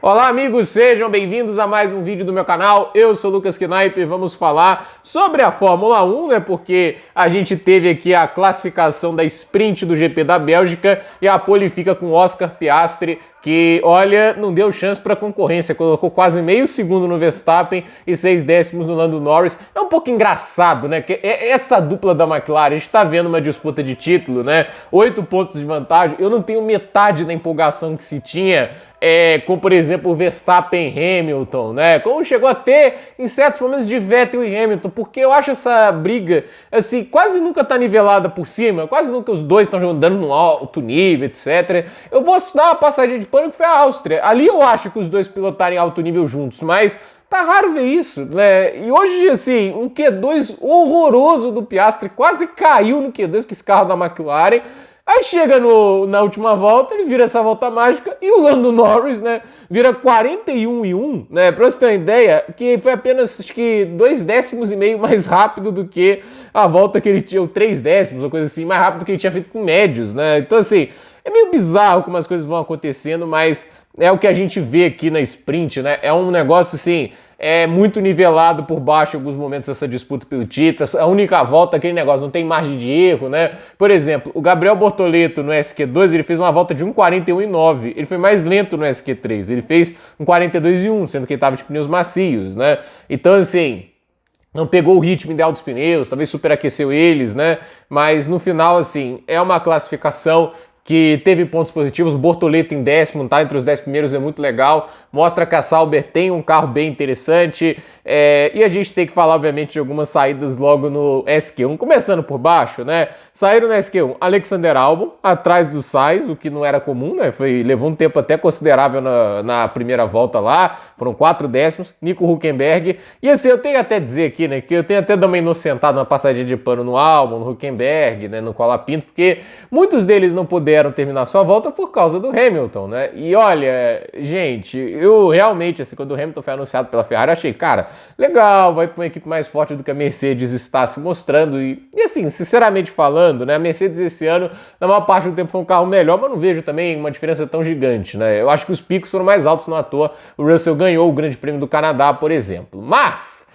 Olá amigos, sejam bem-vindos a mais um vídeo do meu canal. Eu sou o Lucas Knipe e vamos falar sobre a Fórmula 1, né? Porque a gente teve aqui a classificação da sprint do GP da Bélgica e a pole fica com Oscar Piastri, que, olha, não deu chance para concorrência, colocou quase meio segundo no Verstappen e 6 décimos no Lando Norris. É um pouco engraçado, né? Que essa dupla da McLaren, a gente tá vendo uma disputa de título, né? 8 pontos de vantagem, eu não tenho metade da empolgação que se tinha com, por exemplo, o Verstappen e Hamilton, né? Como chegou a ter em certos momentos de Vettel e Hamilton, porque eu acho essa briga, assim, quase nunca tá nivelada por cima, quase nunca os dois estão jogando no alto nível, etc. Eu posso dar uma passadinha de pano que foi a Áustria. Ali eu acho que os dois pilotarem alto nível juntos, mas tá raro ver isso, né? E hoje, assim, um Q2 horroroso do Piastri, quase caiu no Q2 com esse carro da McLaren. Aí chega na última volta, ele vira essa volta mágica e o Lando Norris, né, vira 41,1, né, pra você ter uma ideia, que foi apenas, acho que 2 décimos e meio mais rápido do que a volta que ele tinha, ou 3 décimos, ou coisa assim, mais rápido do que ele tinha feito com médios, né, então assim, é meio bizarro como as coisas vão acontecendo, mas é o que a gente vê aqui na sprint, né, é um negócio assim, muito nivelado por baixo em alguns momentos essa disputa pelo título, a única volta, aquele negócio, não tem margem de erro, né? Por exemplo, o Gabriel Bortoleto no SQ2, ele fez uma volta de 1,41,9, ele foi mais lento no SQ3, ele fez 1,42,1, sendo que ele estava de pneus macios, né? Então, assim, não pegou o ritmo ideal dos pneus, talvez superaqueceu eles, né? Mas no final, assim, é uma classificação que teve pontos positivos. Bortoleto em décimo, tá entre os 10 primeiros, é muito legal, mostra que a Sauber tem um carro bem interessante, e a gente tem que falar, obviamente, de algumas saídas logo no SQ1, começando por baixo, né? Saíram no SQ1 Alexander Albon, atrás do Sainz, o que não era comum, né? Levou um tempo até considerável na primeira volta lá, foram 4 décimos, Nico Hülkenberg, e assim, eu tenho até a dizer aqui, né, que eu tenho até dado uma inocentada, uma passadinha de pano no Albon, no Hülkenberg, né, no Colapinto, porque muitos deles não puderam terminar sua volta por causa do Hamilton, né? E olha, gente, eu realmente, assim, quando o Hamilton foi anunciado pela Ferrari, achei, cara, legal, vai para uma equipe mais forte do que a Mercedes está se mostrando. E assim, sinceramente falando, né, a Mercedes esse ano, na maior parte do tempo foi um carro melhor, mas não vejo também uma diferença tão gigante, né? Eu acho que os picos foram mais altos, não à toa. O Russell ganhou o Grande Prêmio do Canadá, por exemplo. Mas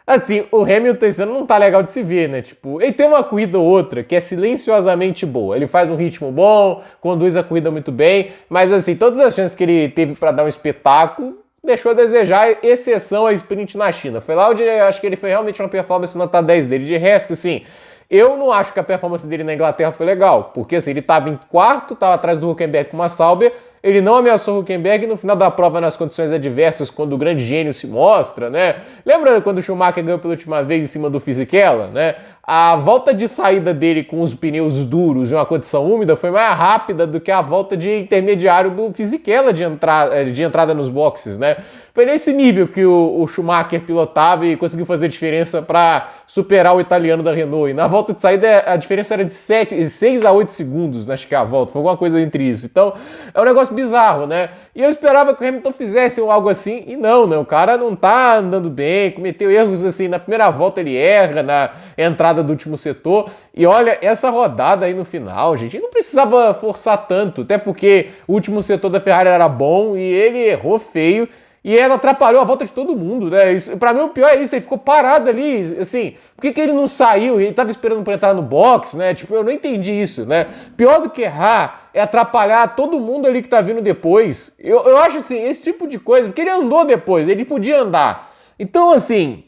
assim, o Hamilton esse ano não tá legal de se ver, né? Tipo, ele tem uma corrida ou outra que é silenciosamente boa. Ele faz um ritmo bom, conduz a corrida muito bem, mas assim, todas as chances que ele teve para dar um espetáculo, deixou a desejar, exceção a sprint na China. Foi lá onde eu acho que ele foi realmente uma performance nota 10 dele. De resto, assim, eu não acho que a performance dele na Inglaterra foi legal, porque assim, ele estava em quarto, estava atrás do Hülkenberg com uma Sauber, ele não ameaçou o Hülkenberg no final da prova nas condições adversas, quando o grande gênio se mostra, né? Lembra quando o Schumacher ganhou pela última vez em cima do Fisichella, né? A volta de saída dele com os pneus duros e uma condição úmida foi mais rápida do que a volta de intermediário do Fisichella de entrada nos boxes, né? Foi nesse nível que o Schumacher pilotava e conseguiu fazer diferença para superar o italiano da Renault. E na volta de saída a diferença era de 6 a 8 segundos, né? Acho que é a volta, foi alguma coisa entre isso. Então é um negócio bizarro, né? E eu esperava que o Hamilton fizesse algo assim, e não, né? O cara não tá andando bem, cometeu erros assim, na primeira volta ele erra, na entrada do último setor, e olha, essa rodada aí no final, gente, não precisava forçar tanto, até porque o último setor da Ferrari era bom, e ele errou feio, e ela atrapalhou a volta de todo mundo, né? Pra mim o pior é isso, ele ficou parado ali, assim, por que ele não saiu? Ele tava esperando pra entrar no box, né? Tipo, eu não entendi isso, né? Pior do que errar é atrapalhar todo mundo ali que tá vindo depois. Eu acho assim, esse tipo de coisa, porque ele andou depois, ele podia andar. Então, assim,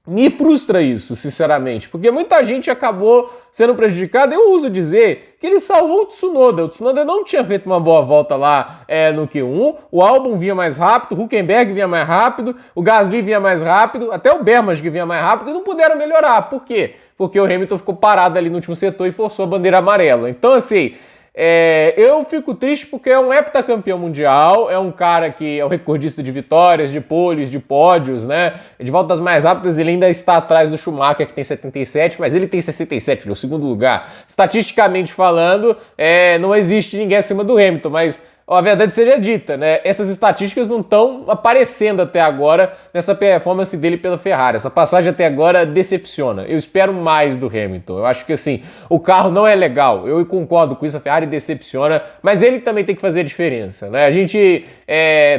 me frustra isso, sinceramente, porque muita gente acabou sendo prejudicada. Eu uso dizer que ele salvou o Tsunoda. O Tsunoda não tinha feito uma boa volta lá no Q1, o Albon vinha mais rápido, o Hülkenberg vinha mais rápido, o Gasly vinha mais rápido, até o Bermas que vinha mais rápido, e não puderam melhorar. Por quê? Porque o Hamilton ficou parado ali no último setor e forçou a bandeira amarela. Então, assim, eu fico triste porque é um heptacampeão mundial, é um cara que é o recordista de vitórias, de poles, de pódios, né? De voltas mais rápidas, ele ainda está atrás do Schumacher, que tem 77, mas ele tem 67, ele é o segundo lugar. Estatisticamente falando, não existe ninguém acima do Hamilton, mas a verdade seja dita, né? Essas estatísticas não estão aparecendo até agora nessa performance dele pela Ferrari. Essa passagem até agora decepciona. Eu espero mais do Hamilton. Eu acho que assim, o carro não é legal. Eu concordo com isso, a Ferrari decepciona, mas ele também tem que fazer a diferença, né? A gente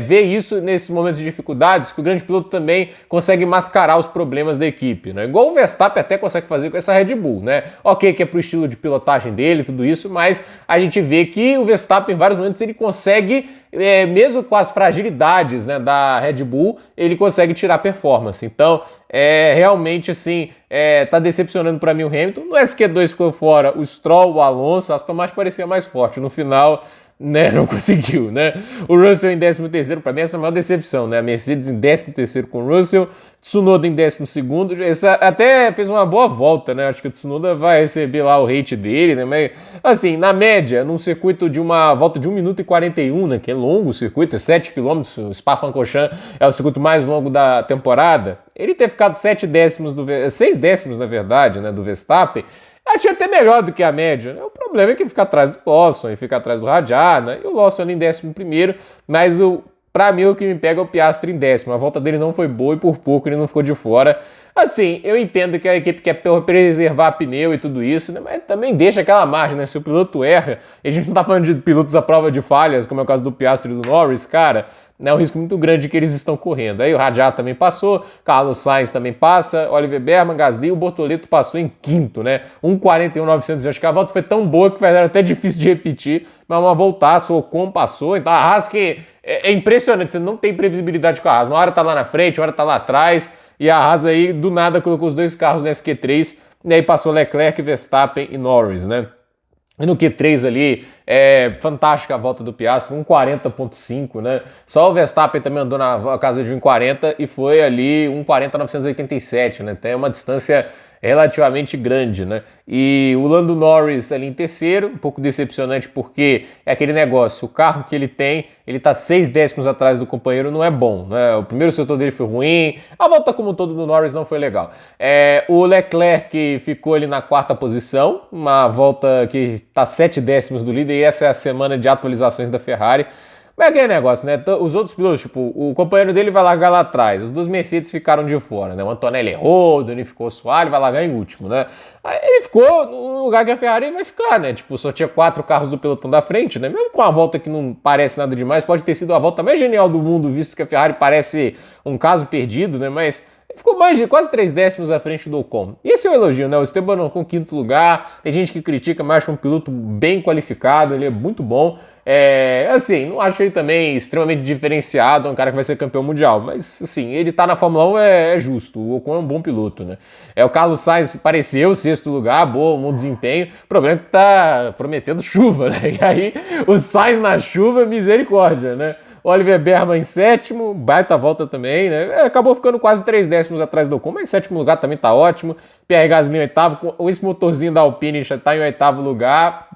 vê isso nesses momentos de dificuldades, que o grande piloto também consegue mascarar os problemas da equipe, né? Igual o Verstappen até consegue fazer com essa Red Bull, né? Ok, que é pro estilo de pilotagem dele, tudo isso, mas a gente vê que o Verstappen, em vários momentos, ele consegue, mesmo com as fragilidades, né, da Red Bull, ele consegue tirar performance. Então, realmente, assim, tá decepcionando para mim o Hamilton. No SQ2 ficou fora o Stroll, o Alonso, a Aston Martin parecia mais forte. No final, né, não conseguiu, né? O Russell em 13º, para mim essa é a maior decepção, né? A Mercedes em 13º com o Russell, Tsunoda em 12º, essa até fez uma boa volta, né? Acho que o Tsunoda vai receber lá o hate dele, né? Mas, assim, na média, num circuito de uma volta de 1 minuto e 41, né? Que é longo o circuito, é 7 km, o Spa-Francorchamps é o circuito mais longo da temporada. Ele ter ficado 6 décimos, na verdade, né, do Verstappen, achei até melhor do que a média, né? O problema é que fica atrás do Lawson, e fica atrás do Rajah, né? E o Lawson ali em 11º, mas pra mim o que me pega é o Piastri em 10º. A volta dele não foi boa e por pouco ele não ficou de fora. Assim, eu entendo que a equipe quer preservar pneu e tudo isso, né? Mas também deixa aquela margem, né? Se o piloto erra, e a gente não tá falando de pilotos à prova de falhas, como é o caso do Piastri e do Norris, cara, é um risco muito grande que eles estão correndo. Aí o Rajah também passou, Carlos Sainz também passa, Oliver Berman, Gasly, o Bortoleto passou em 5º, né? 1:41.900. Eu acho que a volta foi tão boa que era até difícil de repetir, mas uma voltaça, o Ocon passou, então a Haas que é impressionante, você não tem previsibilidade com a Haas. Uma hora tá lá na frente, uma hora tá lá atrás, e a Haas aí do nada colocou os dois carros no SQ3, e aí passou Leclerc, Verstappen e Norris, né? E no Q3 ali, fantástica a volta do Piastri, 1:40.5, né? Só o Verstappen também andou na casa de 1:40 e foi ali 1:40.987, né? Tem uma distância relativamente grande, né? E o Lando Norris ali em terceiro, um pouco decepcionante porque é aquele negócio, o carro que ele tem, ele tá 6 décimos atrás do companheiro, não é bom, né? O primeiro setor dele foi ruim, a volta como um todo do Norris não foi legal. O Leclerc ficou ali na 4ª posição, uma volta que tá 7 décimos do líder, e essa é a semana de atualizações da Ferrari. Mas é aquele negócio, né? Os outros pilotos, tipo, o companheiro dele vai largar lá atrás. Os dos Mercedes ficaram de fora, né? O Antonelli errou, o Dani ficou suave, vai largar em último, né? Aí ele ficou no lugar que a Ferrari vai ficar, né? Tipo, só tinha 4 carros do pelotão da frente, né? Mesmo com uma volta que não parece nada demais, pode ter sido a volta mais genial do mundo, visto que a Ferrari parece um caso perdido, né? Mas ficou mais de quase 3 décimos à frente do Ocon. E esse é o elogio, né? O Esteban Ocon, 5º lugar. Tem gente que critica, mas acho um piloto bem qualificado, ele é muito bom. Assim, não acho ele também extremamente diferenciado, é um cara que vai ser campeão mundial, mas assim, ele tá na Fórmula 1 é justo, o Ocon é um bom piloto, né? O Carlos Sainz pareceu 6º lugar, bom desempenho, o problema é que tá prometendo chuva, né? E aí, o Sainz na chuva, misericórdia, né? Oliver Berman em 7º, baita volta também, né? Acabou ficando quase 3 décimos atrás do Ocon, mas em 7º lugar também tá ótimo. Pierre Gasly em 8º, com esse motorzinho da Alpine já tá em 8º lugar.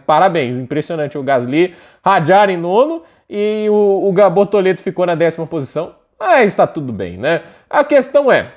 Parabéns, impressionante o Gasly. Rajah em 9º e o Bortoleto ficou na 10ª posição. Está tudo bem, né? A questão é,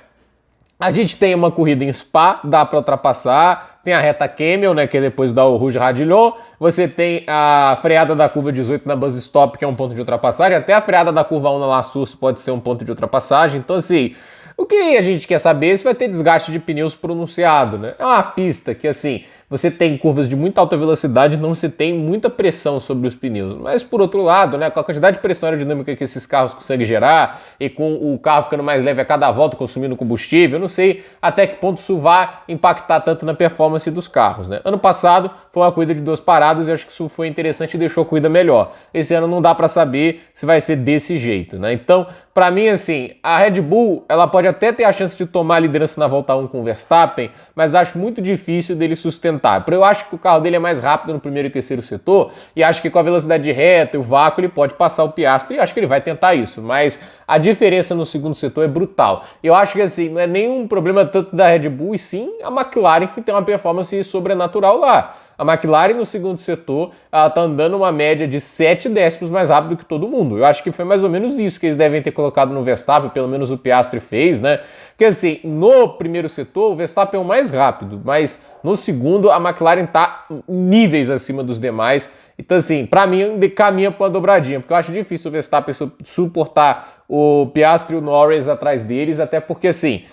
a gente tem uma corrida em Spa, dá para ultrapassar, tem a reta Camel, né, que é depois da Rouge Radillon, você tem a freada da curva 18 na Buzz Stop, que é um ponto de ultrapassagem, até a freada da curva 1 na La Source pode ser um ponto de ultrapassagem, então assim, o que a gente quer saber é se vai ter desgaste de pneus pronunciado, né? É uma pista que, assim, você tem curvas de muita alta velocidade, não se tem muita pressão sobre os pneus. Mas, por outro lado, né, com a quantidade de pressão aerodinâmica que esses carros conseguem gerar e com o carro ficando mais leve a cada volta, consumindo combustível, eu não sei até que ponto isso vai impactar tanto na performance dos carros, né? Ano passado foi uma corrida de 2 paradas e acho que isso foi interessante e deixou a corrida melhor. Esse ano não dá para saber se vai ser desse jeito, né? Então, para mim, assim, a Red Bull, ela pode até ter a chance de tomar a liderança na volta 1 com o Verstappen, mas acho muito difícil dele sustentar. Eu acho que o carro dele é mais rápido no primeiro e terceiro setor e acho que com a velocidade de reta e o vácuo ele pode passar o Piastri e acho que ele vai tentar isso, mas a diferença no segundo setor é brutal. Eu acho que assim, não é nenhum problema tanto da Red Bull e sim a McLaren que tem uma performance sobrenatural lá. a McLaren no segundo setor, ela tá andando uma média de 7 décimos mais rápido que todo mundo. Eu acho que foi mais ou menos isso que eles devem ter colocado no Verstappen, pelo menos o Piastri fez, né? Porque assim, no primeiro setor, o Verstappen é o mais rápido, mas no segundo, a McLaren tá níveis acima dos demais. Então, assim, para mim, caminha para uma dobradinha, porque eu acho difícil o Verstappen suportar o Piastri e o Norris atrás deles, até porque, assim,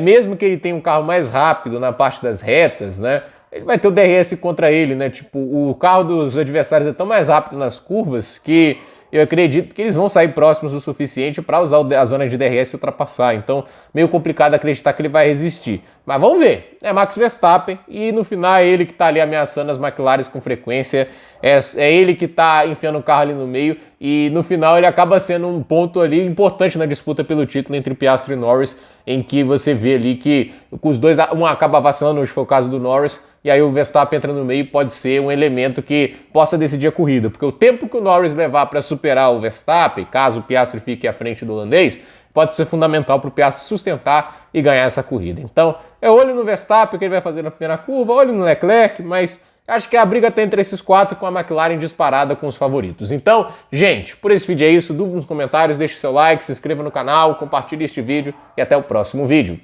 mesmo que ele tenha um carro mais rápido na parte das retas, né, ele vai ter o DRS contra ele, né, tipo, o carro dos adversários é tão mais rápido nas curvas que eu acredito que eles vão sair próximos o suficiente para usar a zona de DRS e ultrapassar. Então, meio complicado acreditar que ele vai resistir. Mas vamos ver. É Max Verstappen e no final é ele que está ali ameaçando as McLarens com frequência. É ele que está enfiando o carro ali no meio e no final ele acaba sendo um ponto ali importante na disputa pelo título entre Piastri e Norris, em que você vê ali que os dois, um acaba vacilando, hoje foi o caso do Norris, e aí o Verstappen entra no meio, pode ser um elemento que possa decidir a corrida, porque o tempo que o Norris levar para superar o Verstappen, caso o Piastri fique à frente do holandês, pode ser fundamental para o Piastri sustentar e ganhar essa corrida. Então, olho no Verstappen, o que ele vai fazer na primeira curva, olho no Leclerc, mas acho que a briga está entre esses quatro, com a McLaren disparada com os favoritos. Então, gente, por esse vídeo é isso. Dúvida nos comentários, deixe seu like, se inscreva no canal, compartilhe este vídeo e até o próximo vídeo.